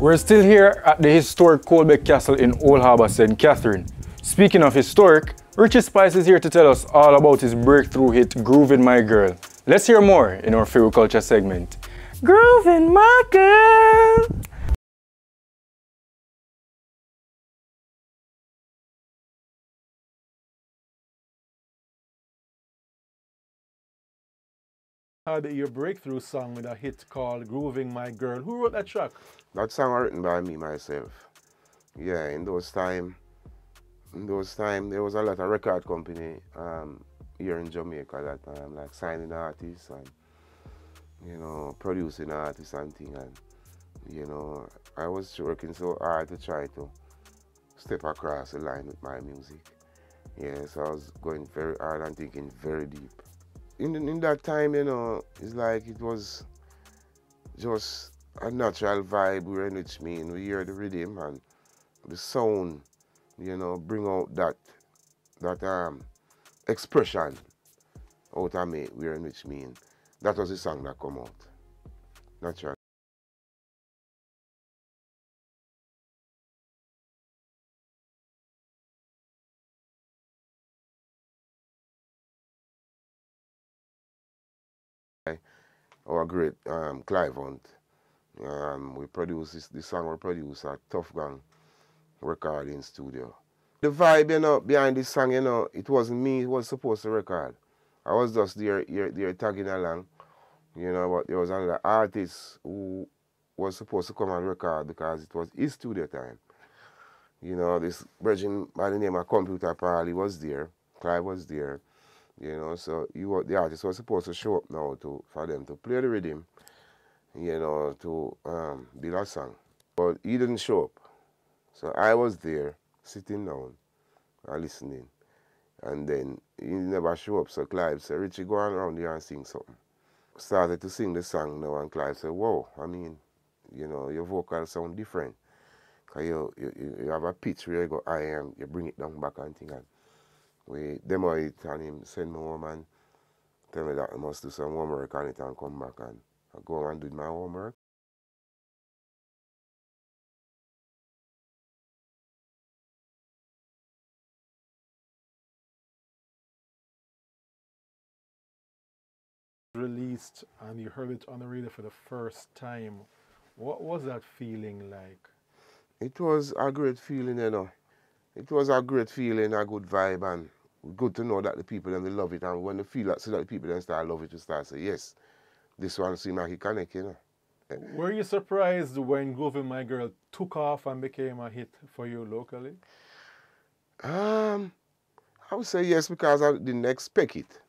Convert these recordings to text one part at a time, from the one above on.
We're still here at the historic Colbeck Castle in Old Harbour, St. Catherine. Speaking of historic, Richie Spice is here to tell us all about his breakthrough hit, Groovin' My Girl. Let's hear more in our Fiwi Culture segment. Groovin' My Girl! Had your breakthrough song with a hit called Grooving My Girl. Who wrote that track? That song was written by me myself. Yeah, in those time there was a lot of record company here in Jamaica that like signing artists and producing artists and things, and I was working so hard to try to step across the line with my music. Yeah, so I was going very hard and thinking very deep. In that time, it's like it was just a natural vibe we were in which mean. We hear the rhythm and the sound, bring out that expression out of me, we are in which mean. That was the song that come out. Natural. Our great Clive Hunt. We produced this song we produced at Tough Gang recording studio. The vibe, behind this song, it wasn't me, it was supposed to record. I was just there tagging along, but there was another artist who was supposed to come and record because it was his studio time. This virgin by the name of Computer Paul, he was there, Clive was there. So the artist was supposed to show up now for them to play the rhythm, to build a song. But he didn't show up. So I was there, sitting down and listening. And then he never showed up, so Clive said, Richie, go on around here and sing something. Started to sing the song now, and Clive said, whoa, your vocals sound different. Because you have a pitch where you go, you bring it down back and things. We demo it and him send me home and tell me that I must do some homework on it and come back and I go and do my homework. Released and you heard it on the radio for the first time. What was that feeling like? It was a great feeling, It was a great feeling, a good vibe, and good to know that the people them they love it. And when they feel that, so that the people then start love it, you start say, yes, this one seems like he connect, Were you surprised when Groovin' My Girl took off and became a hit for you locally? I would say yes, because I didn't expect it.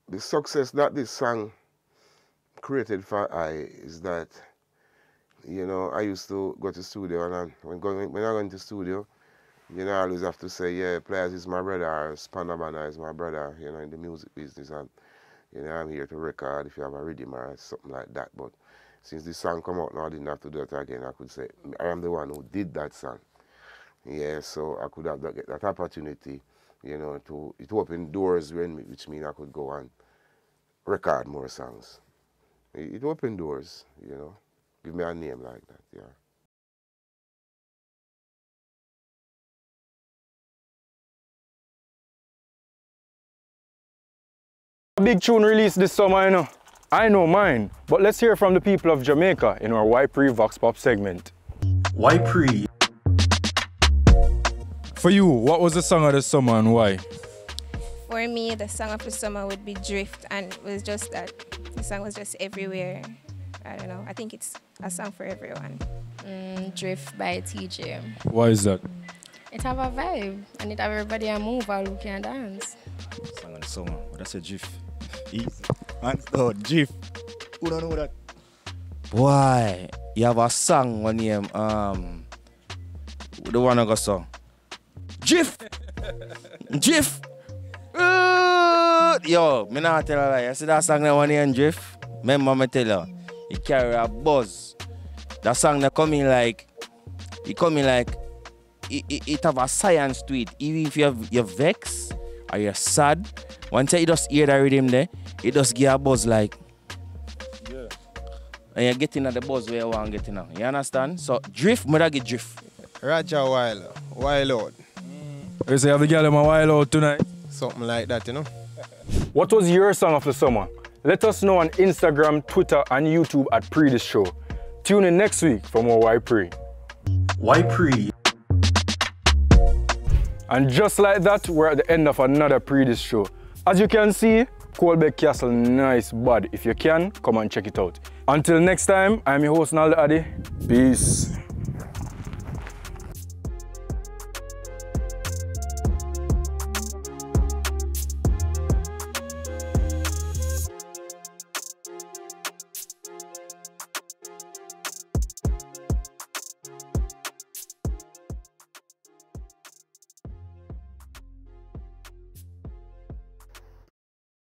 The success that this song created for I is that, I used to go to the studio, and when I go into the studio, I always have to say, yeah, Players is my brother, or Spanabana is my brother, in the music business, and, I'm here to record if you have a rhythm or something like that. But since this song come out now, I didn't have to do it again. I could say, I am the one who did that song. Yeah, so I could have get that opportunity, it opened doors, which means I could go and record more songs. It opened doors, give me a name like that, yeah. A big tune released this summer, I know mine, but let's hear from the people of Jamaica in our Why Pree Vox Pop segment. Why Pree? For you, what was the song of the summer and why? For me, the song of the summer would be Drift, and it was just that the song was just everywhere. I don't know, I think it's a song for everyone. Drift by TJ. Why is that? It have a vibe, and it have everybody a move and look and dance. Song of the summer, but that's a GIF. Easy. Hands down, GIF. Who don't know that? Why? You have a song one name, the one I got song. GIF! GIF! Yo, me not tell a lie. I see that song that one name GIF. Remember me tell you, it carry a buzz. That song that coming like, it have a science to it. Even if you're vexed or you're sad, once you just hear that rhythm there, it just give a buzz like, yeah. and you get in at the buzz where you want to get in. You understand? So drift, me get drift. Roger wild out. You say have the girl in my wild out tonight? Something like that, you know. What was your song of the summer? Let us know on Instagram, Twitter, and YouTube at Pree This Show. Tune in next week for more Why Pree. Why Pree? And just like that, we're at the end of another Pree This Show. As you can see, Colbeck Castle, nice bud. If you can, come and check it out. Until next time, I'm your host, Naldo Addy. Peace.